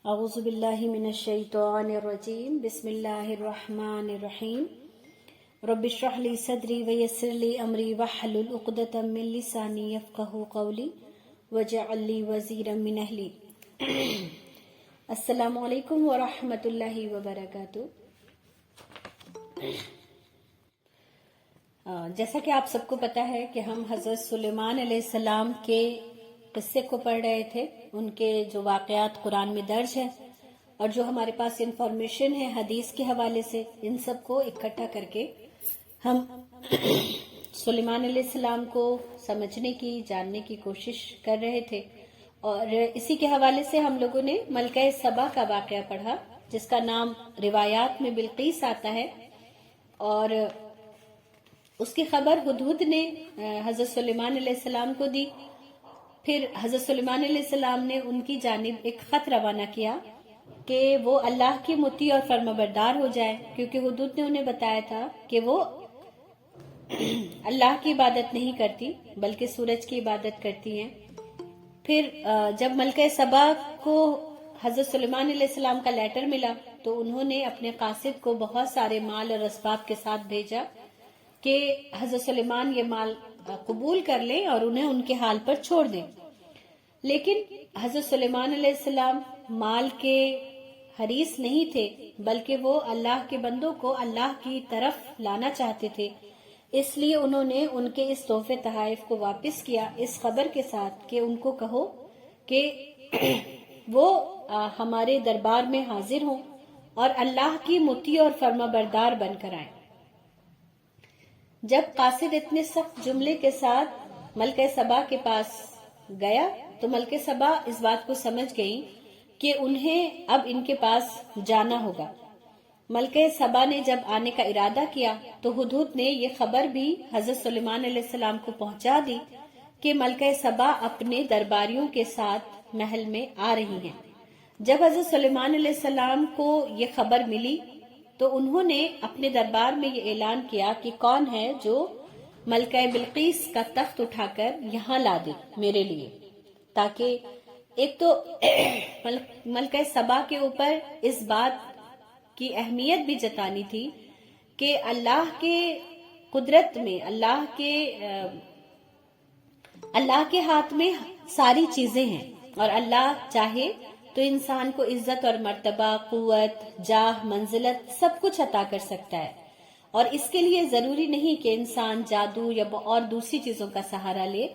اعوذ باللہ من الشیطان الرجیم بسم اللہ الرحمن الرحیم رب اشرح لی صدری ویسر لی امری واحلل عقدۃ من لسانی یفقہوا قولی واجعل لی وزیرا من اہلی۔ السلام علیکم ورحمۃ اللہ وبرکاتہ۔ جیسا کہ آپ سب کو پتہ ہے کہ ہم حضرت سلیمان علیہ السلام کے قصے کو پڑھ رہے تھے، ان کے جو واقعات قرآن میں درج ہیں اور جو ہمارے پاس انفارمیشن ہے حدیث کے حوالے سے، ان سب کو اکٹھا کر کے ہم سلیمان علیہ السلام کو سمجھنے کی، جاننے کی کوشش کر رہے تھے۔ اور اسی کے حوالے سے ہم لوگوں نے ملکہ سبا کا واقعہ پڑھا، جس کا نام روایات میں بلقیس آتا ہے، اور اس کی خبر ہدہد نے حضرت سلیمان علیہ السلام کو دی۔ پھر حضرت سلیمان علیہ السلام نے ان کی جانب ایک خط روانہ کیا کہ وہ اللہ کی مطیع اور فرمانبردار ہو جائے، کیونکہ ہدہد نے انہیں بتایا تھا کہ وہ اللہ کی عبادت نہیں کرتی بلکہ سورج کی عبادت کرتی ہیں۔ پھر جب ملکہ سبا کو حضرت سلیمان علیہ السلام کا لیٹر ملا تو انہوں نے اپنے قاصد کو بہت سارے مال اور اسباب کے ساتھ بھیجا کہ حضرت سلیمان یہ مال قبول کر لیں اور انہیں ان کے حال پر چھوڑ دیں۔ لیکن حضرت سلیمان علیہ السلام مال کے حریص نہیں تھے، بلکہ وہ اللہ کے بندوں کو اللہ کی طرف لانا چاہتے تھے، اس لیے انہوں نے ان کے اس تحفے تحائف کو واپس کیا اس خبر کے ساتھ کہ ان کو کہو کہ وہ ہمارے دربار میں حاضر ہوں اور اللہ کی مطیع اور فرمانبردار بن کر آئیں۔ جب قاصد اتنے سخت جملے کے ساتھ ملکہ سبا کے پاس گیا تو ملکہ سبا اس بات کو سمجھ گئی کہ انہیں اب ان کے پاس جانا ہوگا۔ ملکہ سبا نے جب آنے کا ارادہ کیا تو ہدہد نے یہ خبر بھی حضرت سلیمان علیہ السلام کو پہنچا دی کہ ملکہ سبا اپنے درباریوں کے ساتھ محل میں آ رہی ہیں۔ جب حضرت سلیمان علیہ السلام کو یہ خبر ملی تو انہوں نے اپنے دربار میں یہ اعلان کیا کہ کون ہے جو ملکہ بلقیس کا تخت اٹھا کر یہاں لا دے میرے لیے، تاکہ ایک تو ملکہ سبا کے اوپر اس بات کی اہمیت بھی جتانی تھی کہ اللہ کے قدرت میں، اللہ کے ہاتھ میں ساری چیزیں ہیں، اور اللہ چاہے تو انسان کو عزت اور مرتبہ، قوت، جاہ، منزلت سب کچھ عطا کر سکتا ہے، اور اس کے لیے ضروری نہیں کہ انسان جادو یا اور دوسری چیزوں کا سہارا لے،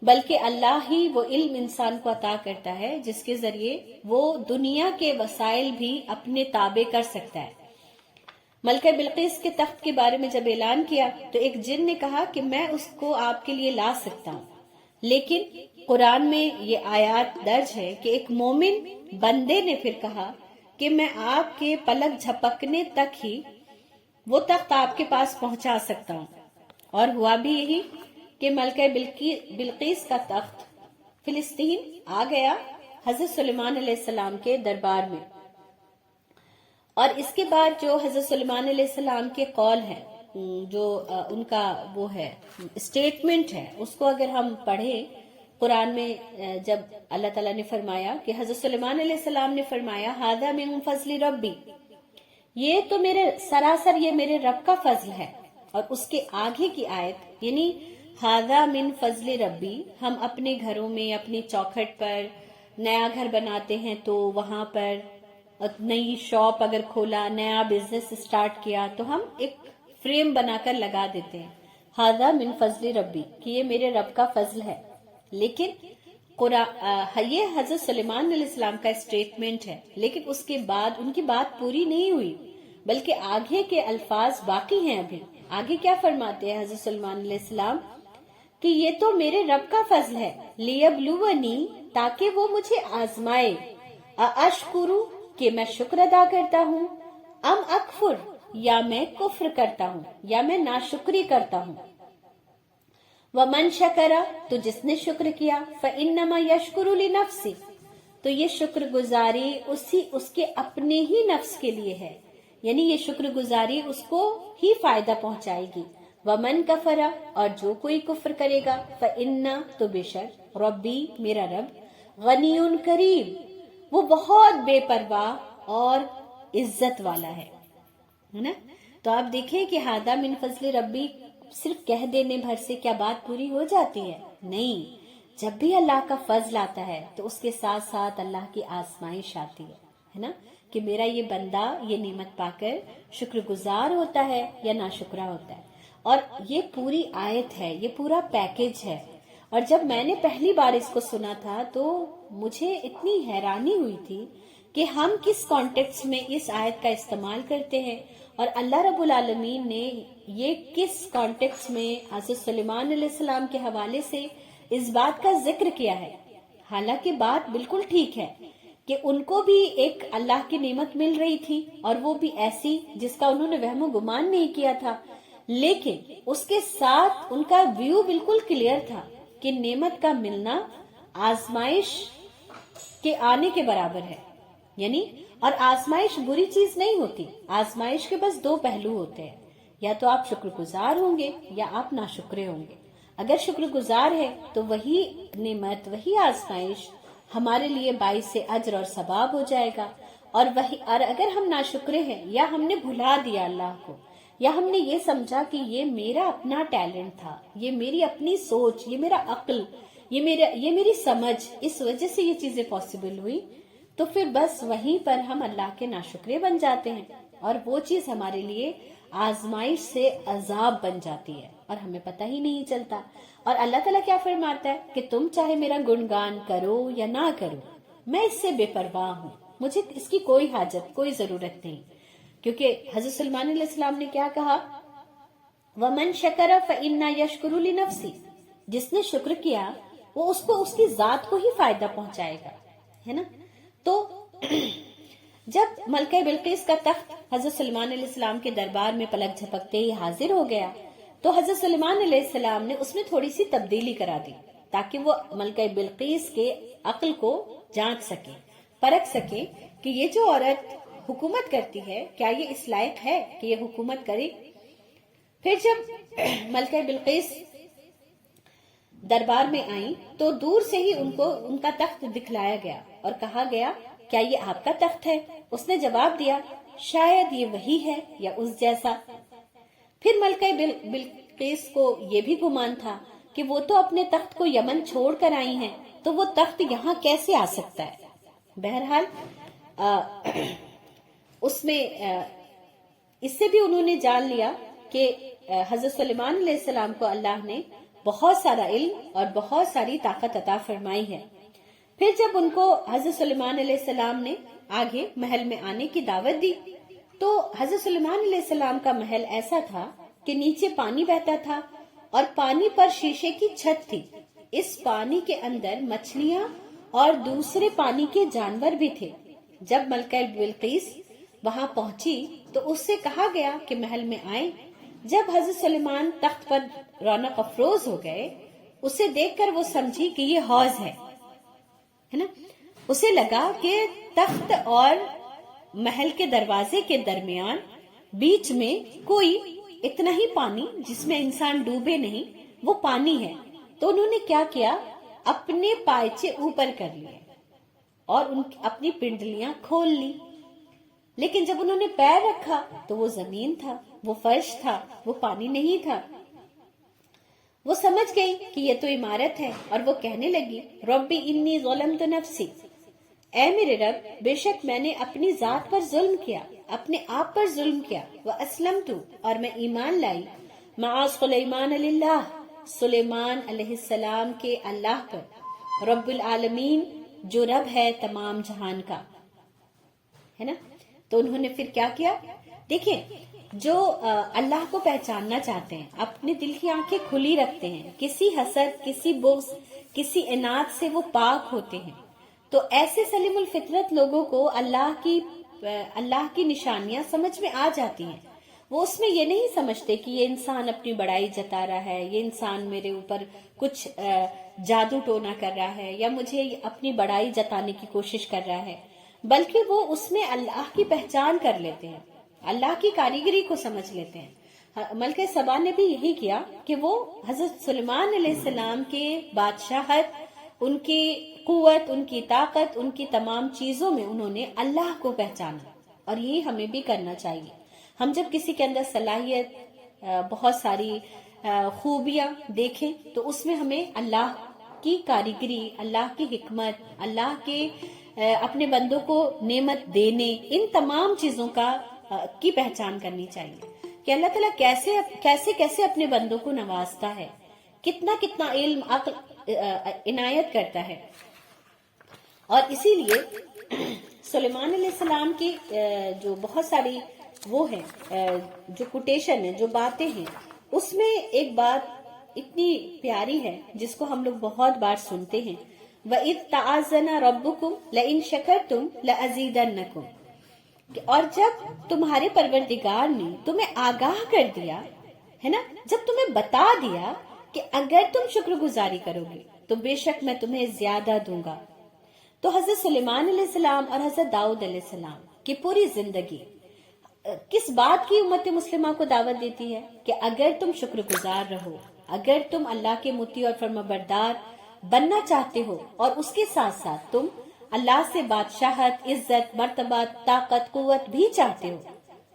بلکہ اللہ ہی وہ علم انسان کو عطا کرتا ہے جس کے ذریعے وہ دنیا کے وسائل بھی اپنے تابع کر سکتا ہے۔ ملکہ بلقیس کے تخت کے بارے میں جب اعلان کیا تو ایک جن نے کہا کہ میں اس کو آپ کے لیے لا سکتا ہوں، لیکن قرآن میں یہ آیات درج ہے کہ ایک مومن بندے نے پھر کہا کہ میں آپ کے پلک جھپکنے تک ہی وہ تخت آپ کے پاس پہنچا سکتا ہوں، اور ہوا بھی یہی کہ ملکہ بلقیس کا تخت فلسطین آ گیا حضرت سلیمان علیہ السلام کے دربار میں۔ اور اس کے بعد جو حضرت سلیمان علیہ السلام کے قول ہے، جو ان کا وہ ہے اسٹیٹمنٹ ہے، اس کو اگر ہم پڑھیں قرآن میں، جب اللہ تعالیٰ نے فرمایا کہ حضرت سلیمان علیہ السلام نے فرمایا ھذا من فضل ربی، یہ تو سراسر یہ میرے رب کا فضل ہے، اور اس کے آگے کی آیت یعنی ھذا من فضل ربی، ہم اپنے گھروں میں اپنی چوکھٹ پر نیا گھر بناتے ہیں تو وہاں پر نئی شاپ اگر کھولا، نیا بزنس اسٹارٹ کیا تو ہم ایک فریم بنا کر لگا دیتے ہیں، ھذا من فضل ربی، کہ یہ میرے رب کا فضل ہے۔ لیکن یہ حضرت سلیمان علیہ السلام کا اسٹیٹمنٹ ہے، لیکن اس کے بعد ان کی بات پوری نہیں ہوئی، بلکہ آگے کے الفاظ باقی ہیں۔ ابھی آگے کیا فرماتے ہیں حضرت سلیمان علیہ السلام کہ یہ تو میرے رب کا فضل ہے، لیبلونی، تاکہ وہ مجھے آزمائے، اشکر، کہ میں شکر ادا کرتا ہوں، ام اکفر، یا میں کفر کرتا ہوں، یا میں ناشکری کرتا ہوں۔ ومن شکر، تو جس نے شکر کیا، فانما یشکر لنفسہ، تو یہ شکر گزاری اس کے اپنے ہی نفس کے لیے ہے، یعنی یہ شکر گزاری اس کو ہی فائدہ پہنچائے گی۔ ومن کفر، اور جو کوئی کفر کرے گا، فإن، تو بے شک، ربی، میرا رب، غنی کریم، وہ بہت بے پرواہ اور عزت والا ہے نا. تو آپ دیکھیں کہ ہادہ من فضل ربی صرف کہہ دینے بھر سے کیا بات پوری ہو جاتی ہے؟ نہیں. جب بھی اللہ کا فضل آتا ہے تو اس کے ساتھ ساتھ اللہ کی آزمائش آتی ہے نا، کہ میرا یہ بندہ یہ نعمت پا کر شکر گزار ہوتا ہے یا ناشکرا ہوتا ہے. اور یہ پوری آیت ہے، یہ پورا پیکج ہے. اور جب میں نے پہلی بار اس کو سنا تھا تو مجھے اتنی حیرانی ہوئی تھی کہ ہم کس کانٹیکس میں اس آیت کا استعمال کرتے ہیں، اور اللہ رب العالمین نے یہ کس کانٹیکس میں حضرت سلیمان علیہ السلام کے حوالے سے اس بات کا ذکر کیا ہے. حالانکہ بات بالکل ٹھیک ہے کہ ان کو بھی ایک اللہ کی نعمت مل رہی تھی، اور وہ بھی ایسی جس کا انہوں نے وہم و گمان نہیں کیا تھا، لیکن اس کے ساتھ ان کا ویو بالکل کلیئر تھا کہ نعمت کا ملنا آزمائش کے آنے کے برابر ہے. یعنی اور آزمائش بری چیز نہیں ہوتی. آزمائش کے بس دو پہلو ہوتے ہیں، یا تو آپ شکر گزار ہوں گے یا آپ ناشکرے ہوں گے. اگر شکر گزار ہے تو وہی نعمت، وہی آزمائش ہمارے لیے باعث اجر اور ثواب ہو جائے گا. اور اگر ہم ناشکرے ہیں یا ہم نے بھلا دیا اللہ کو، یا ہم نے یہ سمجھا کہ یہ میرا اپنا ٹیلنٹ تھا، یہ میری اپنی سوچ، یہ میرا عقل، یہ میری سمجھ، اس وجہ سے یہ چیزیں پاسبل ہوئی، تو پھر بس وہیں پر ہم اللہ کے ناشکرے بن جاتے ہیں، اور وہ چیز ہمارے لیے آزمائش سے عذاب بن جاتی ہے اور ہمیں پتہ ہی نہیں چلتا. اور اللہ تعالیٰ کیا فرماتا ہے کہ تم چاہے میرا گنگان کرو یا نہ کرو، میں اس سے بے پرواہ ہوں، مجھے اس کی کوئی حاجت، کوئی ضرورت نہیں. کیونکہ حضرت سلیمان علیہ السلام نے کیا کہا؟ وَمَن شَكَرَ فَإِنَّا يَشْكُرُ لِنَفْسِهِ، جس نے شکر کیا وہ اس کو اس کی ذات کو ہی فائدہ پہنچائے گا، ہے نا. تو جب ملکہ بلقیس کا تخت حضرت سلیمان علیہ السلام کے دربار میں پلک جھپکتے ہی حاضر ہو گیا، تو حضرت سلیمان علیہ السلام نے اس میں تھوڑی سی تبدیلی کرا دی تاکہ وہ ملکہ بلقیس کے عقل کو جانچ سکے، پرکھ سکے کہ یہ جو عورت حکومت کرتی ہے کیا یہ اس لائق ہے کہ یہ حکومت کرے. پھر جب ملکہ بلقیس دربار میں آئیں تو دور سے ہی ان کا تخت دکھلایا گیا اور کہا گیا کیا یہ آپ کا تخت ہے؟ اس نے جواب دیا شاید یہ وہی ہے یا اس جیسا. پھر ملکہ بلقیس کو یہ بھی گمان تھا کہ وہ تو اپنے تخت کو یمن چھوڑ کر آئی ہیں، تو وہ تخت یہاں کیسے آ سکتا ہے. بہرحال اس میں اس سے بھی انہوں نے جان لیا کہ حضرت سلیمان علیہ السلام کو اللہ نے بہت سارا علم اور بہت ساری طاقت عطا فرمائی ہے. پھر جب ان کو حضرت سلیمان علیہ السلام نے آگے محل میں آنے کی دعوت دی تو حضرت سلیمان علیہ السلام کا محل ایسا تھا کہ نیچے پانی بہتا تھا اور پانی پر شیشے کی چھت تھی. اس پانی کے اندر مچھلیاں اور دوسرے پانی کے جانور بھی تھے. جب ملکہ بلقیس وہاں پہنچی تو اس سے کہا گیا کہ محل میں آئیں. جب حضرت سلیمان تخت پر رونق افروز ہو گئے، اسے دیکھ کر وہ سمجھی کہ یہ حوض ہے نا. اسے لگا کہ تخت اور محل کے دروازے کے درمیان بیچ میں کوئی اتنا ہی پانی جس میں انسان ڈوبے نہیں، وہ پانی ہے. تو انہوں نے کیا کیا، اپنے پائچے اوپر کر لیے اور اپنی پنڈلیاں کھول لی. لیکن جب انہوں نے پیر رکھا تو وہ زمین تھا، وہ فرش تھا، وہ پانی نہیں تھا. وہ سمجھ گئی کہ یہ تو عمارت ہے اور وہ کہنے لگی ربی انی ظلمت نفسی، اے میرے رب بے شک میں نے اپنی ذات پر ظلم کیا، اپنے آپ پر ظلم کیا. واسلمت، اور میں ایمان لائی، مع سلیمان للہ، سلیمان علیہ السلام کے اللہ پر، رب العالمین جو رب ہے تمام جہان کا، ہے نا. تو انہوں نے پھر کیا کیا؟ دیکھیں، جو اللہ کو پہچاننا چاہتے ہیں اپنے دل کی آنکھیں کھلی رکھتے ہیں، کسی حسد، کسی بغض، کسی عناد سے وہ پاک ہوتے ہیں. تو ایسے سلیم الفطرت لوگوں کو اللہ کی نشانیاں سمجھ میں آ جاتی ہیں. وہ اس میں یہ نہیں سمجھتے کہ یہ انسان اپنی بڑائی جتا رہا ہے، یہ انسان میرے اوپر کچھ جادو ٹونا کر رہا ہے یا مجھے اپنی بڑائی جتانے کی کوشش کر رہا ہے، بلکہ وہ اس میں اللہ کی پہچان کر لیتے ہیں، اللہ کی کاریگری کو سمجھ لیتے ہیں. ملکہ سبا نے بھی یہی کیا کہ وہ حضرت سلیمان علیہ السلام کے بادشاہت ان کی قوت، ان کی طاقت، ان کی تمام چیزوں میں انہوں نے اللہ کو پہچانا، اور یہ ہمیں بھی کرنا چاہیے۔ ہم جب کسی کے اندر صلاحیت، بہت ساری خوبیاں دیکھیں تو اس میں ہمیں اللہ کی کاریگری، اللہ کی حکمت، اللہ کے اپنے بندوں کو نعمت دینے، ان تمام چیزوں کی پہچان کرنی چاہیے کہ اللہ تعالیٰ کیسے کیسے اپنے بندوں کو نوازتا ہے، کتنا کتنا علم، عقل عنایت کرتا ہے۔ اور اسی لیے سلیمان علیہ السلام کی جو بہت ساری وہ ہیں، جو کوٹیشن ہے، جو باتیں ہیں، اس میں ایک بات اتنی پیاری ہے جس کو ہم لوگ بہت بار سنتے ہیں، وَإِذْ تَعَاذَنَ رَبُّكُمْ لَئِن شَكَرْتُمْ لَأَزِيدَنَّكُمْ، اور جب تمہارے پروردگار نے تمہیں آگاہ کر دیا ہے نا، جب تمہیں بتا دیا کہ اگر تم شکر گزاری کرو گے تو بے شک میں تمہیں زیادہ دوں گا، تو حضرت سلیمان علیہ السلام اور حضرت داؤد علیہ السلام کی پوری زندگی کس بات کی امت مسلمہ کو دعوت دیتی ہے کہ اگر تم شکر گزار رہو، اگر تم اللہ کے مطیع اور فرمانبردار بننا چاہتے ہو، اور اس کے ساتھ ساتھ تم اللہ سے بادشاہت، عزت، مرتبہ، طاقت، قوت بھی چاہتے ہو،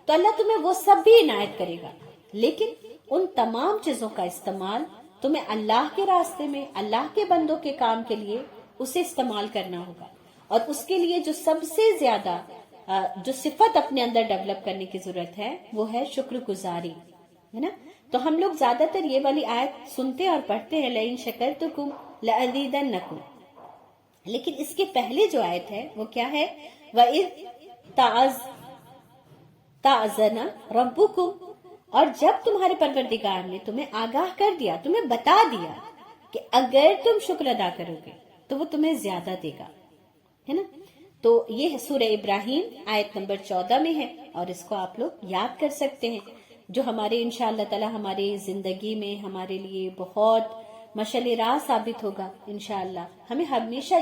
تو اللہ تمہیں وہ سب بھی عنایت کرے گا، لیکن ان تمام چیزوں کا استعمال تمہیں اللہ کے راستے میں، اللہ کے بندوں کے کام کے لیے اسے استعمال کرنا ہوگا، اور اس کے لیے جو سب سے زیادہ جو صفت اپنے اندر ڈیولپ کرنے کی ضرورت ہے وہ ہے شکر گزاری، ہے نا۔ تو ہم لوگ زیادہ تر یہ والی آیت سنتے اور پڑھتے ہیں، لئن شکرتکم لأزیدنکم، لیکن اس کے پہلے جو آیت ہے وہ کیا ہے، وَإِذْ تَعَاذَنَ رَبُّكُمْ، اور جب تمہارے پروردگار نے تمہیں آگاہ کر دیا، تمہیں بتا دیا کہ اگر تم شکر ادا کرو گے تو وہ تمہیں زیادہ دے گا، ہے نا۔ تو یہ سورہ ابراہیم آیت نمبر 14 میں ہے، اور اس کو آپ لوگ یاد کر سکتے ہیں، جو ہمارے انشاءاللہ تعالی ہمارے زندگی میں ہمارے لیے بہت مشعل راہ ثابت ہوگا انشاءاللہ۔ ہمیں ہمیشہ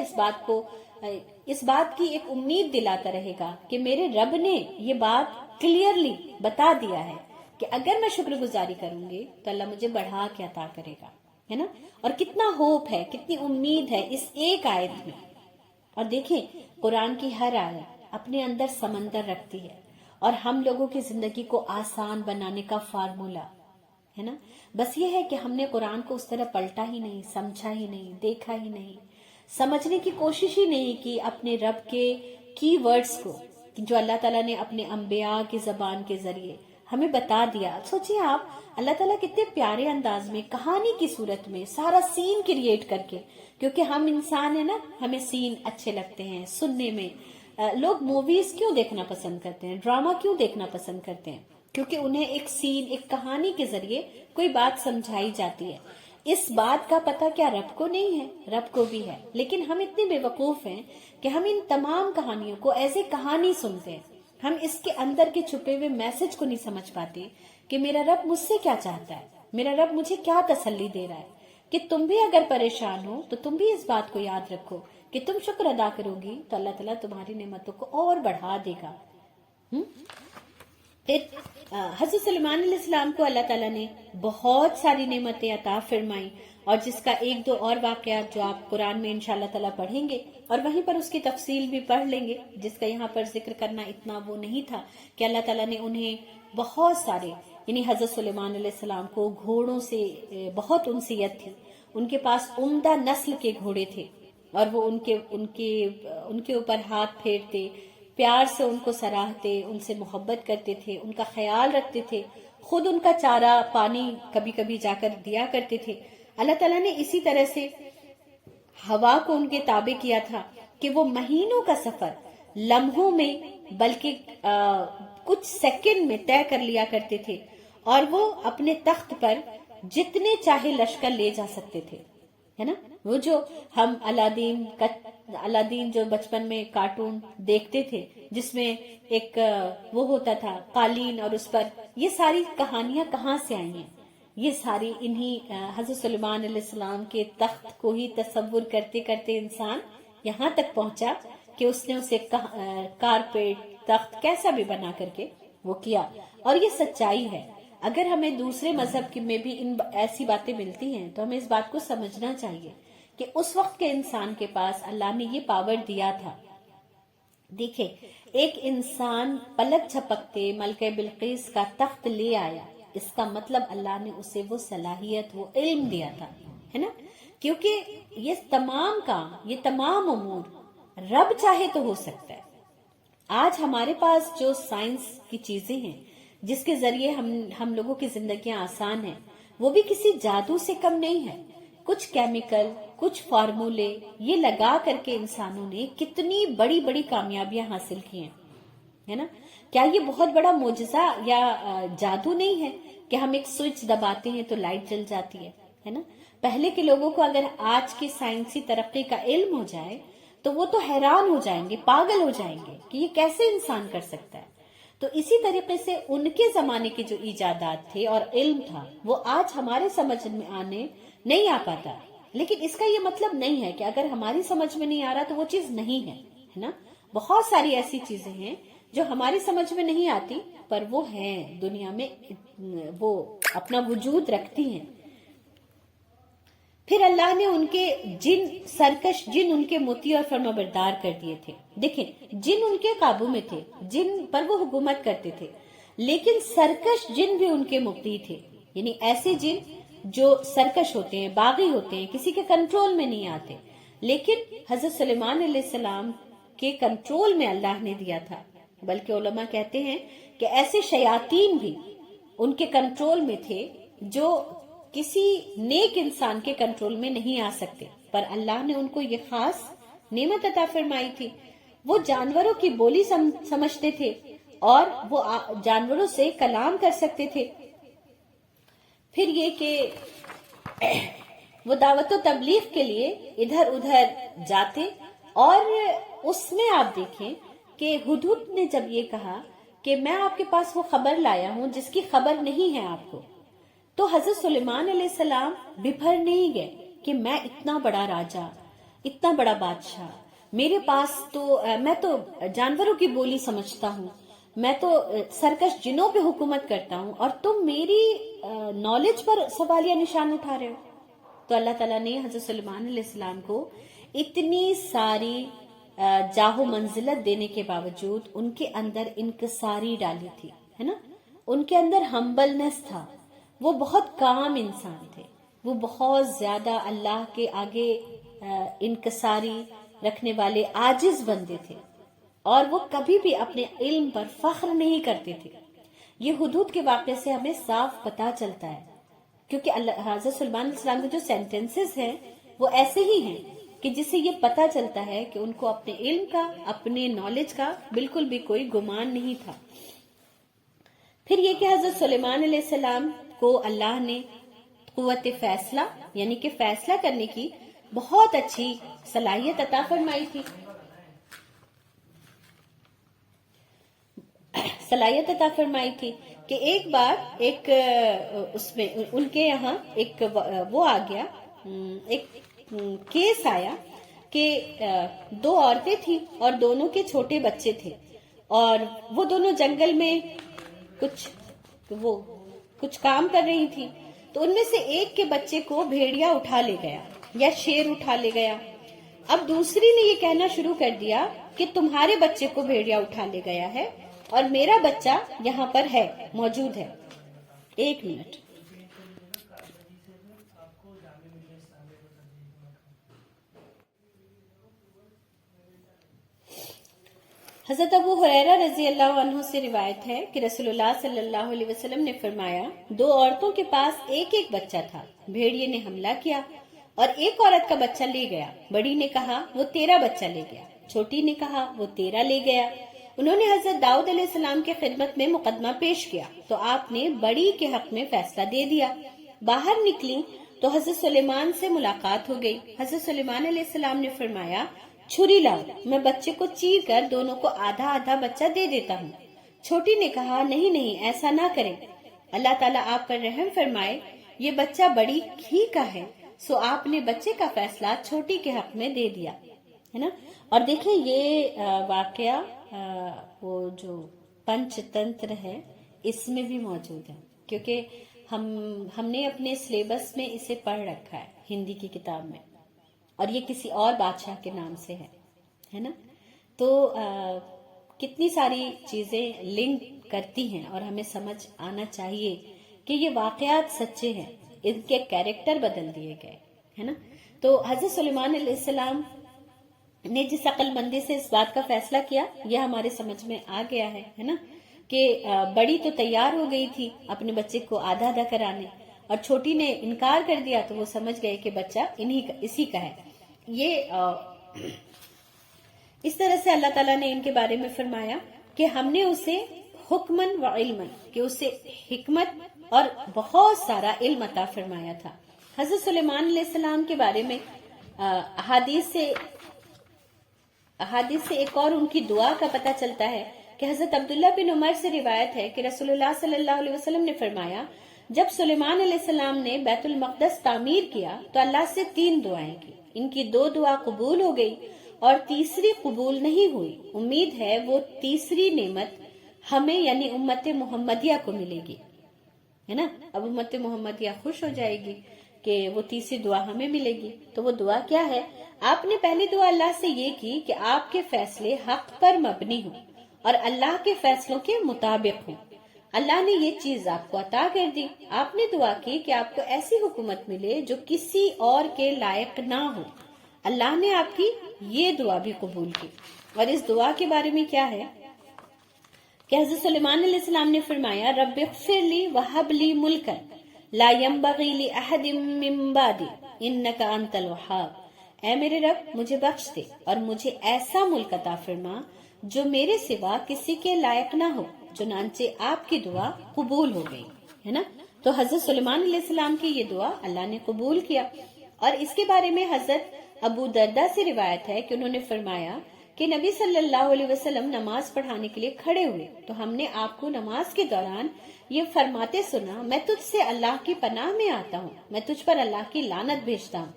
اس بات کی ایک امید دلاتا رہے گا کہ میرے رب نے یہ بات کلیئرلی بتا دیا ہے کہ اگر میں شکر گزاری کروں گی تو اللہ مجھے بڑھا کے عطا کرے گا، ہے نا۔ اور کتنا ہوپ ہے، کتنی امید ہے اس ایک آیت میں۔ اور دیکھیں قرآن کی ہر آیت اپنے اندر سمندر رکھتی ہے، اور ہم لوگوں کی زندگی کو آسان بنانے کا فارمولا ہے نا۔ بس یہ ہے کہ ہم نے قرآن کو اس طرح پلٹا ہی نہیں، سمجھا ہی نہیں، دیکھا ہی نہیں، سمجھنے کی کوشش ہی نہیں کی اپنے رب کے کی ورڈز کو، جو اللہ تعالیٰ نے اپنے انبیاء کی زبان کے ذریعے ہمیں بتا دیا۔ سوچیں آپ، اللہ تعالیٰ کتنے پیارے انداز میں کہانی کی صورت میں سارا سین کریٹ کر کے، کیونکہ ہم انسان ہیں نا، ہمیں سین اچھے لگتے ہیں سننے میں۔ لوگ موویز کیوں دیکھنا پسند کرتے ہیں، ڈرامہ کیوں دیکھنا پسند کرتے ہیں؟ کیونکہ انہیں ایک سین، ایک کہانی کے ذریعے کوئی بات سمجھائی جاتی ہے۔ اس بات کا پتہ کیا رب کو نہیں ہے؟ رب کو بھی ہے، لیکن ہم اتنے بے وقوف ہیں کہ ہم ان تمام کہانیوں کو ایز اے کہانی سنتے ہیں، ہم اس کے اندر کے چھپے ہوئے میسج کو نہیں سمجھ پاتے کہ میرا رب مجھ سے کیا چاہتا ہے، میرا رب مجھے کیا تسلی دے رہا ہے، کہ تم بھی اگر پریشان ہو تو تم بھی اس بات کو یاد رکھو کہ تم شکر ادا کرو گی تو اللہ تعالیٰ تمہاری نعمتوں کو اور بڑھا دے گا۔ پھر حضرت سلیمان علیہ السلام کو اللہ تعالیٰ نے بہت ساری نعمتیں عطا فرمائی، اور جس کا ایک دو اور واقعات جو آپ قرآن میں انشاءاللہ تعالیٰ پڑھیں گے، اور وہیں پر اس کی تفصیل بھی پڑھ لیں گے، جس کا یہاں پر ذکر کرنا اتنا وہ نہیں تھا، کہ اللہ تعالیٰ نے انہیں بہت سارے، یعنی حضرت سلیمان علیہ السلام کو گھوڑوں سے بہت انسیت تھی، ان کے پاس عمدہ نسل کے گھوڑے تھے، اور وہ ان کے اوپر ہاتھ پھیرتے، پیار سے ان کو سراہتے، ان سے محبت کرتے تھے، ان کا خیال رکھتے تھے، خود ان کا چارہ پانی کبھی کبھی جا کر دیا کرتے تھے۔ اللہ تعالیٰ نے اسی طرح سے ہوا کو ان کے تابع کیا تھا کہ وہ مہینوں کا سفر لمحوں میں بلکہ کچھ سیکنڈ میں طے کر لیا کرتے تھے، اور وہ اپنے تخت پر جتنے چاہے لشکر لے جا سکتے تھے، ہے نا۔ وہ جو ہم الادین جو بچپن میں کارٹون دیکھتے تھے، جس میں ایک وہ ہوتا تھا قالین، اور اس پر یہ ساری کہانیاں کہاں سے آئی ہیں؟ یہ ساری انہی حضرت سلیمان علیہ السلام کے تخت کو ہی تصور کرتے کرتے انسان یہاں تک پہنچا کہ اس نے اسے کارپیٹ، تخت کیسا بھی بنا کر کے وہ کیا۔ اور یہ سچائی ہے۔ اگر ہمیں دوسرے مذہب میں بھی ایسی باتیں ملتی ہیں تو ہمیں اس بات کو سمجھنا چاہیے کہ اس وقت کے انسان کے پاس اللہ نے یہ پاور دیا تھا. دیکھیں، ایک انسان پلک جھپکتے ملکہ بلقیس کا تخت لے آیا، اس کا مطلب اللہ نے اسے وہ صلاحیت، وہ علم دیا تھا، ہے نا. کیونکہ یہ تمام کام، یہ تمام امور رب چاہے تو ہو سکتا ہے. آج ہمارے پاس جو سائنس کی چیزیں ہیں جس کے ذریعے ہم لوگوں کی زندگیاں آسان ہیں، وہ بھی کسی جادو سے کم نہیں ہے. کچھ کیمیکل، کچھ فارمولے یہ لگا کر کے انسانوں نے کتنی بڑی بڑی کامیابیاں حاصل کی ہیں، ہے نا. کیا یہ بہت بڑا معجزہ یا جادو نہیں ہے کہ ہم ایک سوئچ دباتے ہیں تو لائٹ جل جاتی ہے نا. پہلے کے لوگوں کو اگر آج کی سائنسی ترقی کا علم ہو جائے تو وہ تو حیران ہو جائیں گے، پاگل ہو جائیں گے کہ یہ کیسے انسان کر سکتا ہے. تو اسی طریقے سے ان کے زمانے کے جو ایجادات تھے اور علم تھا وہ آج ہمارے سمجھ میں آنے نہیں آ پاتا. لیکن اس کا یہ مطلب نہیں ہے کہ اگر ہماری سمجھ میں نہیں آ رہا تو وہ چیز نہیں ہے نا. بہت ساری ایسی چیزیں ہیں جو ہماری سمجھ میں نہیں آتی پر وہ ہیں دنیا میں، وہ اپنا وجود رکھتی ہیں. پھر اللہ نے ان کے سرکش جن ان کے مطیع اور فرمانبردار کر دیے تھے. دیکھیں، جن ان کے قابو میں تھے، جن پر وہ حکومت کرتے تھے، لیکن سرکش جن بھی ان کے مطیع تھے. یعنی ایسے جن جو سرکش ہوتے ہیں، باغی ہوتے ہیں، کسی کے کنٹرول میں نہیں آتے، لیکن حضرت سلیمان علیہ السلام کے کنٹرول میں اللہ نے دیا تھا. بلکہ علماء کہتے ہیں کہ ایسے شیاطین بھی ان کے کنٹرول میں تھے جو کسی نیک انسان کے کنٹرول میں نہیں آ سکتے، پر اللہ نے ان کو یہ خاص نعمت عطا فرمائی تھی. وہ جانوروں کی بولی سمجھتے تھے اور وہ جانوروں سے کلام کر سکتے تھے. پھر یہ کہ وہ دعوت و تبلیغ کے لیے ادھر ادھر جاتے، اور اس میں آپ دیکھیں کہ ہدہد نے جب یہ کہا کہ میں آپ کے پاس وہ خبر لایا ہوں جس کی خبر نہیں ہے آپ کو، تو حضرت سلیمان علیہ السلام بپھر نہیں گئے کہ میں اتنا بڑا راجا، اتنا بڑا بادشاہ، میرے پاس تو میں تو جانوروں کی بولی سمجھتا ہوں، میں تو سرکش جنوں پہ حکومت کرتا ہوں، اور تم میری نالج پر سوالیہ نشان اٹھا رہے ہو. تو اللہ تعالیٰ نے حضرت سلیمان علیہ السلام کو اتنی ساری جاہ و منزلت دینے کے باوجود ان کے اندر انکساری ڈالی تھی، ہے نا. ان کے اندر ہمبلنس تھا، وہ بہت کام انسان تھے، وہ بہت زیادہ اللہ کے آگے انکساری رکھنے والے عاجز بندے تھے، اور وہ کبھی بھی اپنے علم پر فخر نہیں کرتے تھے. یہ ہدہد کے واقعے سے ہمیں صاف پتہ چلتا ہے، کیونکہ حضرت سلیمان علیہ السلام کے جو سینٹنسز ہیں وہ ایسے ہی ہیں کہ جس سے یہ پتہ چلتا ہے کہ ان کو اپنے علم کا، اپنے نالج کا بالکل بھی کوئی گمان نہیں تھا. پھر یہ کہ حضرت سلیمان علیہ السلام کو اللہ نے قوت فیصلہ یعنی کہ فیصلہ کرنے کی بہت اچھی صلاحیت عطا فرمائی تھی. کہ ایک بار اس میں ان کے یہاں ایک وہ آ گیا، ایک کیس آیا کہ دو عورتیں تھیں اور دونوں کے چھوٹے بچے تھے، اور وہ دونوں جنگل میں کچھ کام کر رہی تھی. تو ان میں سے ایک کے بچے کو بھیڑیا اٹھا لے گیا یا شیر اٹھا لے گیا. اب دوسری نے یہ کہنا شروع کر دیا کہ تمہارے بچے کو بھیڑیا اٹھا لے گیا ہے اور میرا بچہ یہاں پر ہے، موجود ہے. ایک منٹ. حضرت ابو ہریرہ رضی اللہ عنہ سے روایت ہے کہ رسول اللہ صلی اللہ علیہ وسلم نے فرمایا، دو عورتوں کے پاس ایک ایک بچہ تھا. بھیڑیے نے حملہ کیا اور ایک عورت کا بچہ لے گیا. بڑی نے کہا وہ تیرا بچہ لے گیا، چھوٹی نے کہا وہ تیرا لے گیا. انہوں نے حضرت داؤد علیہ السلام کے خدمت میں مقدمہ پیش کیا تو آپ نے بڑی کے حق میں فیصلہ دے دیا. باہر نکلی تو حضرت سلیمان سے ملاقات ہو گئی. حضرت سلیمان علیہ السلام نے فرمایا، چھری لاؤ، میں بچے کو چیر کر دونوں کو آدھا آدھا بچہ دے دیتا ہوں. چھوٹی نے کہا نہیں نہیں، ایسا نہ کریں، اللہ تعالیٰ آپ پر رحم فرمائے، یہ بچہ بڑی ہی کا ہے. سو آپ نے بچے کا فیصلہ چھوٹی کے حق میں دے دیا، ہے نا. اور دیکھیں یہ واقعہ وہ جو پنچ تنتر ہے اس میں بھی موجود ہے، کیونکہ ہم نے اپنے سلیبس میں اسے پڑھ رکھا ہے ہندی کی کتاب میں. اور یہ کسی اور بادشاہ کے نام سے ہے نا. تو کتنی ساری چیزیں لنک کرتی ہیں اور ہمیں سمجھ آنا چاہیے کہ یہ واقعات سچے ہیں، ان کے کیریکٹر بدل دیے گئے ہے نا. تو حضرت سلیمان علیہ السلام نے جس عقل مندی سے اس بات کا فیصلہ کیا یہ ہمارے سمجھ میں آ گیا ہے نا، کہ بڑی تو تیار ہو گئی تھی اپنے بچے کو آدھا آدھا کرانے، اور چھوٹی نے انکار کر دیا تو وہ سمجھ گئے کہ بچہ اسی کا ہے. یہ اس طرح سے اللہ تعالیٰ نے ان کے بارے میں فرمایا کہ ہم نے اسے حکمن و علمن، کہ اسے حکمت اور بہت سارا علم عطا فرمایا تھا. حضرت سلیمان علیہ السلام کے بارے میں احادیث سے ایک اور ان کی دعا کا پتہ چلتا ہے کہ حضرت عبداللہ بن عمر سے روایت ہے کہ رسول اللہ صلی اللہ علیہ وسلم نے فرمایا جب سلیمان علیہ السلام نے بیت المقدس تعمیر کیا تو اللہ سے 3 دعائیں کی. ان کی 2 دعا قبول ہو گئی اور تیسری قبول نہیں ہوئی. امید ہے وہ تیسری نعمت ہمیں یعنی امت محمدیہ کو ملے گی ہے نا. اب امت محمدیہ خوش ہو جائے گی کہ وہ تیسری دعا ہمیں ملے گی. تو وہ دعا کیا ہے؟ آپ نے پہلی دعا اللہ سے یہ کی کہ آپ کے فیصلے حق پر مبنی ہوں اور اللہ کے فیصلوں کے مطابق ہوں. اللہ نے یہ چیز آپ کو عطا کر دی. آپ نے دعا کی کہ آپ کو ایسی حکومت ملے جو کسی اور کے لائق نہ ہو. اللہ نے آپ کی یہ دعا بھی قبول کی. اور اس دعا کے بارے میں کیا ہے کہ حضرت سلیمان علیہ السلام نے فرمایا رب اغفر لی وہب لی ملکا لا ينبغی لأحد من بعدی انک انت الوہاب. اے میرے رب مجھے بخش دے اور مجھے ایسا ملک عطا فرما جو میرے سوا کسی کے لائق نہ ہو. چنانچہ آپ کی دعا قبول ہو گئی ہے نا. تو حضرت سلیمان علیہ السلام کی یہ دعا اللہ نے قبول کیا. اور اس کے بارے میں حضرت ابو دردہ سے روایت ہے کہ انہوں نے فرمایا کہ نبی صلی اللہ علیہ وسلم نماز پڑھانے کے لیے کھڑے ہوئے تو ہم نے آپ کو نماز کے دوران یہ فرماتے سنا میں تجھ سے اللہ کی پناہ میں آتا ہوں، میں تجھ پر اللہ کی لعنت بھیجتا ہوں.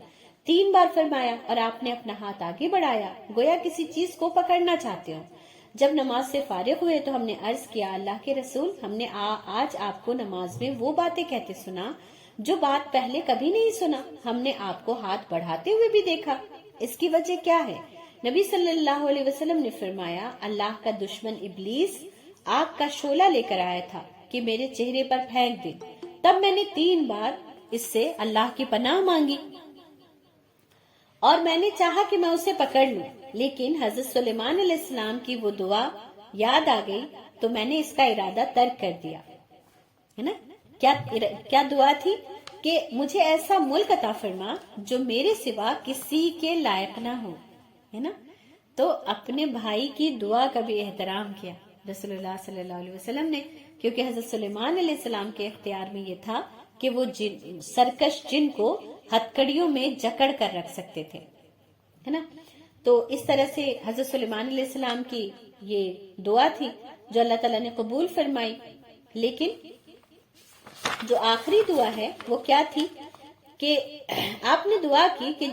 3 بار فرمایا اور آپ نے اپنا ہاتھ آگے بڑھایا گویا کسی چیز کو پکڑنا چاہتے ہو. جب نماز سے فارغ ہوئے تو ہم نے عرض کیا اللہ کے رسول ہم نے آج آپ کو نماز میں وہ باتیں کہتے سنا جو بات پہلے کبھی نہیں سنا. ہم نے آپ کو ہاتھ بڑھاتے ہوئے بھی دیکھا، اس کی وجہ کیا ہے؟ نبی صلی اللہ علیہ وسلم نے فرمایا اللہ کا دشمن ابلیس آگ کا شعلہ لے کر آیا تھا کہ میرے چہرے پر پھینک دے. تب میں نے 3 بار اس سے اللہ کی پناہ مانگی اور میں نے چاہا کہ میں اسے پکڑ لوں، لیکن حضرت سلیمان علیہ السلام کی وہ دعا یاد آ گئی تو میں نے اس کا ارادہ ترک کر دیا ہے نا. کیا دعا تھی کہ مجھے ایسا ملک عطا فرما جو میرے سوا کسی کے لائق نہ ہو ہے نا. تو اپنے بھائی کی دعا کا بھی احترام کیا رسول اللہ صلی اللہ علیہ وسلم نے، کیونکہ حضرت سلیمان علیہ السلام کے اختیار میں یہ تھا کہ وہ سرکش جن کو ہتکڑیوں میں جکڑ کر رکھ سکتے تھے ہے نا. تو اس طرح سے حضرت سلیمان علیہ السلام کی یہ دعا تھی جو اللہ تعالیٰ نے قبول فرمائی. لیکن جو آخری دعا ہے وہ کیا تھی کہ آپ نے دعا کی کہ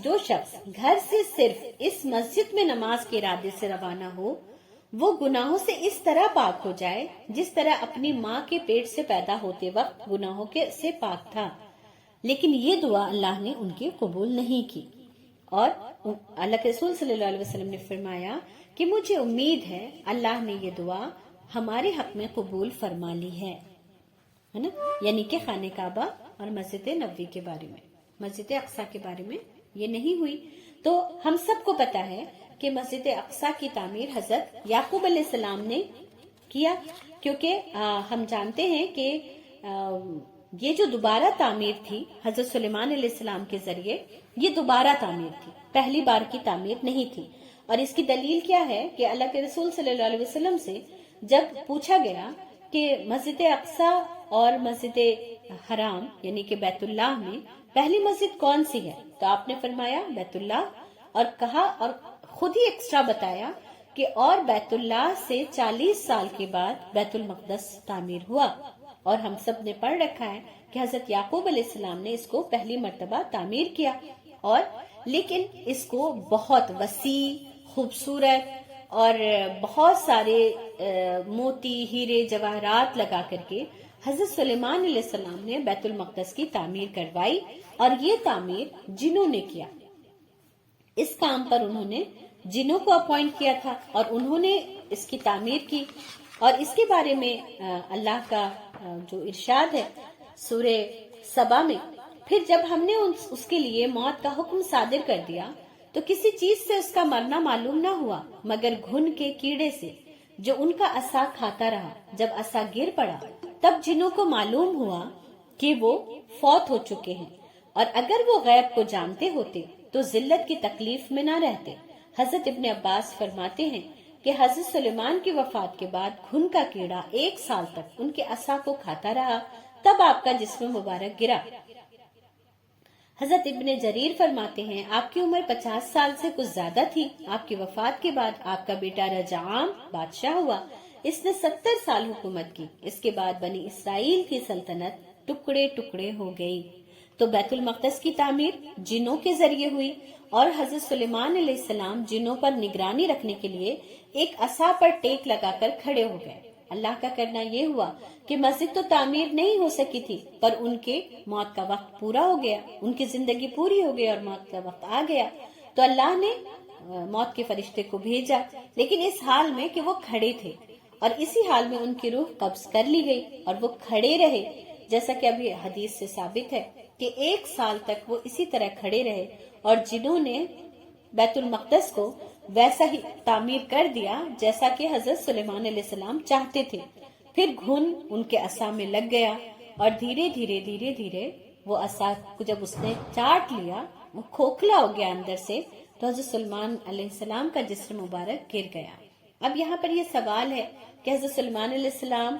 جو شخص گھر سے صرف اس مسجد میں نماز کے ارادے سے روانہ ہو وہ گناہوں سے اس طرح پاک ہو جائے جس طرح اپنی ماں کے پیٹ سے پیدا ہوتے وقت گناہوں سے پاک تھا. لیکن یہ دعا اللہ نے ان کی قبول نہیں کی اور اللہ کے رسول صلی اللہ علیہ وسلم نے فرمایا کہ مجھے امید ہے اللہ نے یہ دعا ہمارے حق میں قبول فرما لی ہے نا. یعنی کہ خانہ کعبہ اور مسجد نبوی کے بارے میں، مسجد اقصی کے بارے میں یہ نہیں ہوئی. تو ہم سب کو پتا ہے کہ مسجد اقصی کی تعمیر حضرت یعقوب علیہ السلام نے کیا، کیونکہ ہم جانتے ہیں کہ یہ جو دوبارہ تعمیر تھی حضرت سلیمان علیہ السلام کے ذریعے، یہ دوبارہ تعمیر تھی، پہلی بار کی تعمیر نہیں تھی. اور اس کی دلیل کیا ہے کہ اللہ کے رسول صلی اللہ علیہ وسلم سے جب پوچھا گیا کہ مسجد اقصی اور مسجد حرام یعنی کہ بیت اللہ میں پہلی مسجد کون سی ہے تو آپ نے فرمایا بیت اللہ، اور کہا اور خود ہی ایکسٹرا بتایا کہ اور بیت اللہ سے 40 سال کے بعد بیت المقدس تعمیر ہوا. اور ہم سب نے پڑھ رکھا ہے کہ حضرت یعقوب علیہ السلام نے اس کو پہلی مرتبہ تعمیر کیا، اور لیکن اس کو بہت وسیع، خوبصورت اور بہت سارے موتی، ہیرے، جواہرات لگا کر کے حضرت سلیمان علیہ السلام نے بیت المقدس کی تعمیر کروائی. اور یہ تعمیر جنہوں نے کیا اس کام پر انہوں نے جنوں کو اپوائنٹ کیا تھا اور انہوں نے اس کی تعمیر کی. اور اس کے بارے میں اللہ کا جو ارشاد ہے سورہ سبا میں، پھر جب ہم نے اس کے لیے موت کا حکم صادر کر دیا تو کسی چیز سے اس کا مرنا معلوم نہ ہوا مگر گھن کے کیڑے سے جو ان کا عصا کھاتا رہا. جب عصا گر پڑا تب جنوں کو معلوم ہوا کہ وہ فوت ہو چکے ہیں، اور اگر وہ غیب کو جانتے ہوتے تو ذلت کی تکلیف میں نہ رہتے. حضرت ابن عباس فرماتے ہیں کہ حضرت سلیمان کی وفات کے بعد گھن کا کیڑا 1 سال تک ان کے عصا کو کھاتا رہا، تب آپ کا جسم مبارک گرا. حضرت ابن جریر فرماتے ہیں آپ کی عمر 50 سال سے کچھ زیادہ تھی. آپ کی وفات کے بعد آپ کا بیٹا رجعام بادشاہ ہوا. اس نے 70 سال حکومت کی. اس کے بعد بنی اسرائیل کی سلطنت ٹکڑے ٹکڑے ہو گئی. تو بیت المقدس کی تعمیر جنوں کے ذریعے ہوئی اور حضرت سلیمان علیہ السلام جنوں پر نگرانی رکھنے کے لیے ایک عصا پر ٹیک لگا کر کھڑے ہو گئے. اللہ کا کرنا یہ ہوا کہ مسجد تو تعمیر نہیں ہو سکی تھی، پر ان کے موت کا وقت پورا ہو گیا، ان کی زندگی پوری ہو گئی اور موت کا وقت آ گیا. تو اللہ نے موت کے فرشتے کو بھیجا، لیکن اس حال میں کہ وہ کھڑے تھے، اور اسی حال میں ان کی روح قبض کر لی گئی اور وہ کھڑے رہے. جیسا کہ ابھی حدیث سے ثابت ہے کہ 1 سال تک وہ اسی طرح کھڑے رہے، اور جنہوں نے بیت المقدس کو ویسا ہی تعمیر کر دیا جیسا کہ حضرت سلیمان علیہ السلام چاہتے تھے. پھر گھن ان کے عصا میں لگ گیا اور دھیرے دھیرے وہ عصا کو جب اس نے چاٹ لیا، وہ کھوکھلا ہو گیا اندر سے، تو حضرت سلیمان علیہ السلام کا جسم مبارک گر گیا. اب یہاں پر یہ سوال ہے کہ حضرت سلیمان علیہ السلام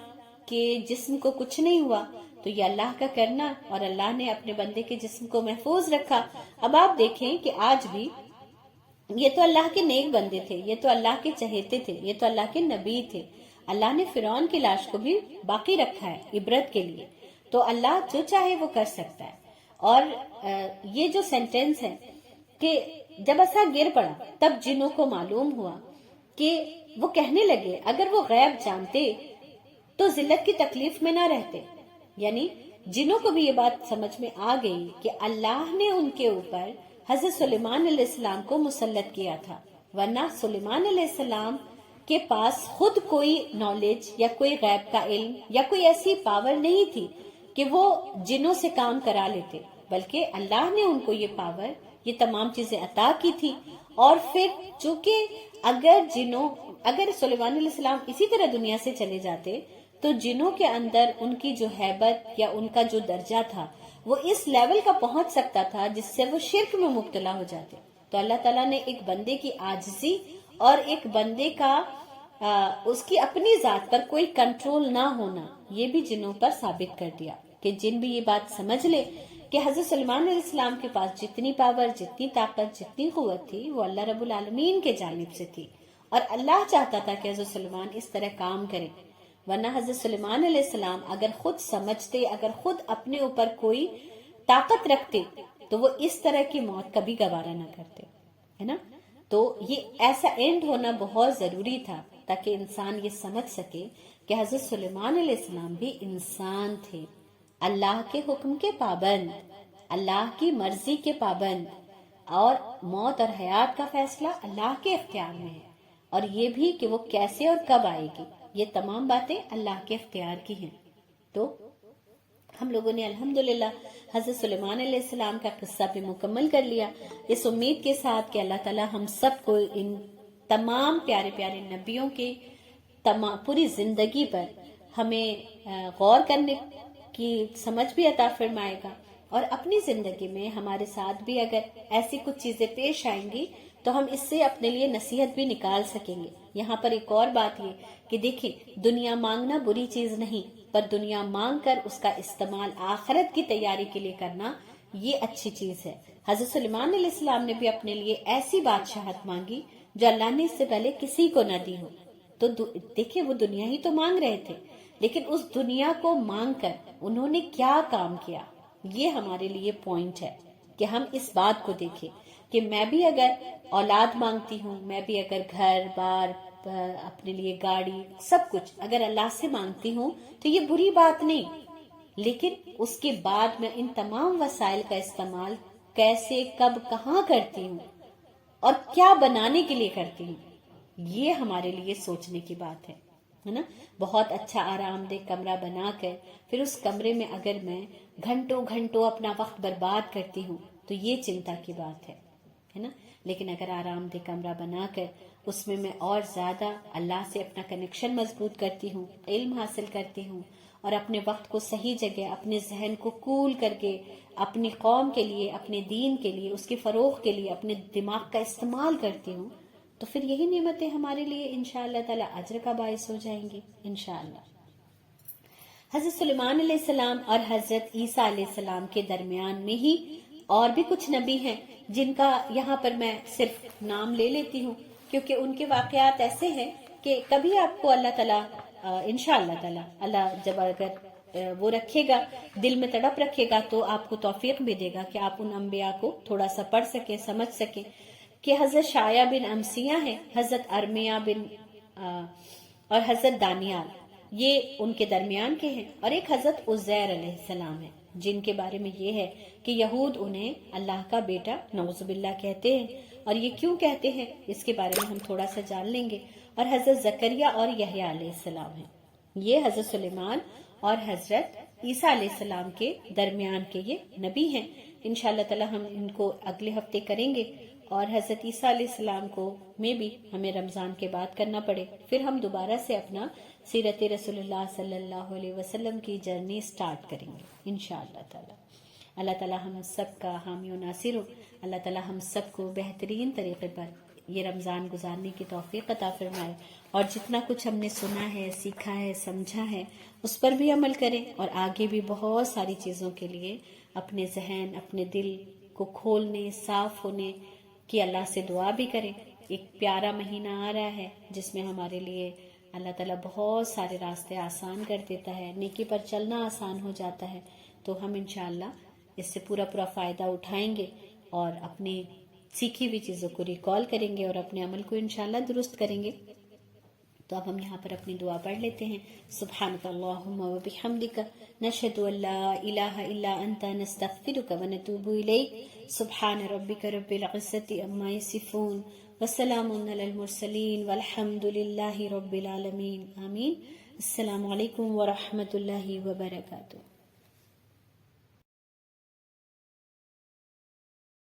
کے جسم کو کچھ نہیں ہوا، تو یہ اللہ کا کرنا، اور اللہ نے اپنے بندے کے جسم کو محفوظ رکھا. اب آپ دیکھیں کہ آج بھی یہ تو اللہ کے نیک بندے تھے، یہ تو اللہ کے چہیتے تھے، یہ تو اللہ کے نبی تھے. اللہ نے فرعون کی لاش کو بھی باقی رکھا ہے عبرت کے لیے. تو اللہ جو چاہے وہ کر سکتا ہے. اور یہ جو سینٹینس ہے کہ جب عصا گر پڑا تب جنوں کو معلوم ہوا، کہ وہ کہنے لگے اگر وہ غیب جانتے تو ذلت کی تکلیف میں نہ رہتے. یعنی جنوں کو بھی یہ بات سمجھ میں آ گئی کہ اللہ نے ان کے اوپر حضرت سلیمان علیہ السلام کو مسلط کیا تھا، ورنہ سلیمان علیہ السلام کے پاس خود کوئی نالج یا کوئی غیب کا علم یا کوئی ایسی پاور نہیں تھی کہ وہ جنوں سے کام کرا لیتے، بلکہ اللہ نے ان کو یہ پاور، یہ تمام چیزیں عطا کی تھی. اور پھر چونکہ اگر سلیمان علیہ السلام اسی طرح دنیا سے چلے جاتے تو جنوں کے اندر ان کی جو ہیبت یا ان کا جو درجہ تھا وہ اس لیول کا پہنچ سکتا تھا جس سے وہ شرک میں مبتلا ہو جاتے. تو اللہ تعالیٰ نے ایک بندے کی عاجزی اور ایک بندے کا اس کی اپنی ذات پر کوئی کنٹرول نہ ہونا، یہ بھی جنوں پر ثابت کر دیا کہ جن بھی یہ بات سمجھ لے کہ حضرت سلیمان علیہ السلام کے پاس جتنی پاور، جتنی طاقت، جتنی قوت تھی وہ اللہ رب العالمین کے جانب سے تھی، اور اللہ چاہتا تھا کہ حضرت سلیمان اس طرح کام کرے. ورنہ حضرت سلیمان علیہ السلام اگر خود سمجھتے، اگر خود اپنے اوپر کوئی طاقت رکھتے تو وہ اس طرح کی موت کبھی گوارا نہ کرتے، ہے نا. تو یہ ایسا اینڈ ہونا بہت ضروری تھا تاکہ انسان یہ سمجھ سکے کہ حضرت سلیمان علیہ السلام بھی انسان تھے، اللہ کے حکم کے پابند، اللہ کی مرضی کے پابند، اور موت اور حیات کا فیصلہ اللہ کے اختیار میں ہے، اور یہ بھی کہ وہ کیسے اور کب آئے گی، یہ تمام باتیں اللہ کے اختیار کی ہیں. تو ہم لوگوں نے الحمدللہ حضرت سلیمان علیہ السلام کا قصہ بھی مکمل کر لیا، اس امید کے ساتھ کہ اللہ تعالی ہم سب کو ان تمام پیارے پیارے نبیوں کے پوری زندگی پر ہمیں غور کرنے کی سمجھ بھی عطا فرمائے گا، اور اپنی زندگی میں ہمارے ساتھ بھی اگر ایسی کچھ چیزیں پیش آئیں گی تو ہم اس سے اپنے لیے نصیحت بھی نکال سکیں گے. یہاں پر ایک اور بات یہ کہ دیکھیں، دنیا مانگنا بری چیز نہیں، پر دنیا مانگ کر اس کا استعمال آخرت کی تیاری کے لیے کرنا یہ اچھی چیز ہے. حضرت سلیمان علیہ السلام نے بھی اپنے لیے ایسی بادشاہت مانگی جو اللہ نے اس سے پہلے کسی کو نہ دی ہو. تو دیکھیں، وہ دنیا ہی تو مانگ رہے تھے، لیکن اس دنیا کو مانگ کر انہوں نے کیا کام کیا، یہ ہمارے لیے پوائنٹ ہے کہ ہم اس بات کو دیکھیں کہ میں بھی اگر اولاد مانگتی ہوں، میں بھی اگر گھر بار، اپنے لیے گاڑی، سب کچھ اگر اللہ سے مانگتی ہوں تو یہ بری بات نہیں، لیکن اس کے بعد میں ان تمام وسائل کا استعمال کیسے، کب، کہاں کرتی ہوں، اور کیا بنانے کے لیے کرتی ہوں، یہ ہمارے لیے سوچنے کی بات ہے نا. بہت اچھا آرام دہ کمرہ بنا کر پھر اس کمرے میں اگر میں گھنٹوں گھنٹوں اپنا وقت برباد کرتی ہوں تو یہ چنتا کی بات ہے نا. لیکن اگر آرام دہ کمرہ بنا کر اس میں اور زیادہ اللہ سے اپنا کنیکشن مضبوط کرتی ہوں، علم حاصل کرتی ہوں، اور اپنے وقت کو صحیح جگہ، اپنے ذہن کو کول کر کے اپنی قوم کے لیے، اپنے دین کے لیے، اس کے فروغ کے لیے اپنے دماغ کا استعمال کرتی ہوں، تو پھر یہی نعمتیں ہمارے لیے انشاءاللہ تعالی اجر کا باعث ہو جائیں گی انشاءاللہ. حضرت سلیمان علیہ السلام اور حضرت عیسیٰ علیہ السلام کے درمیان میں ہی اور بھی کچھ نبی ہیں جن کا یہاں پر میں صرف نام لے لیتی ہوں، کیونکہ ان کے واقعات ایسے ہیں کہ کبھی آپ کو اللہ تعالیٰ انشاءاللہ تعالیٰ اللہ جب اگر وہ رکھے گا، دل میں تڑپ رکھے گا، تو آپ کو توفیق بھی دے گا کہ آپ ان انبیاء کو تھوڑا سا پڑھ سکیں، سمجھ سکیں. کہ حضرت شایع بن امسیہ ہیں، حضرت ارمیہ بن اور حضرت دانیال، یہ ان کے درمیان کے ہیں. اور ایک حضرت عزیر علیہ السلام ہے جن کے بارے میں یہ ہے کہ یہود انہیں اللہ کا بیٹا نعوذ باللہ کہتے ہیں، اور یہ کیوں کہتے ہیں اس کے بارے میں ہم تھوڑا سا جان لیں گے. اور حضرت زکریا اور یحییٰ علیہ السلام ہیں، یہ حضرت سلیمان اور حضرت عیسیٰ علیہ السلام کے درمیان کے یہ نبی ہیں. انشاءاللہ تعالی ہم ان کو اگلے ہفتے کریں گے. اور حضرت عیسیٰ علیہ السلام کو میں بھی ہمیں رمضان کے بعد کرنا پڑے، پھر ہم دوبارہ سے اپنا سیرت رسول اللہ صلی اللہ علیہ وسلم کی جرنی سٹارٹ کریں گے انشاءاللہ تعالی. اللہ تعالی ہم سب کا حامی و ناصر ہو. اللہ تعالی ہم سب کو بہترین طریقے پر یہ رمضان گزارنے کی توفیق عطا فرمائے، اور جتنا کچھ ہم نے سنا ہے، سیکھا ہے، سمجھا ہے، اس پر بھی عمل کریں، اور آگے بھی بہت ساری چیزوں کے لیے اپنے ذہن، اپنے دل کو کھولنے، صاف ہونے کی اللہ سے دعا بھی کریں. ایک پیارا مہینہ آ رہا ہے جس میں ہمارے لیے اللہ تعالیٰ بہت سارے راستے آسان کر دیتا ہے، نیکی پر چلنا آسان ہو جاتا ہے. تو ہم انشاءاللہ اس سے پورا فائدہ اٹھائیں گے اور اپنی سیکھی ہوئی چیزوں کو ریکال کریں گے اور اپنے عمل کو انشاءاللہ درست کریں گے. تو اب ہم یہاں پر اپنی دعا پڑھ لیتے ہیں. سبحانک اللہم و بحمدک، نشہد ان لا الہ الا انت، نستغفرک و نتوب الیک. سبحان ربک رب العزت عما یصفون، وسلام علی المرسلین، والحمد للہ رب العالمین. آمین. السلام علیکم ورحمۃ اللہ وبرکاتہ.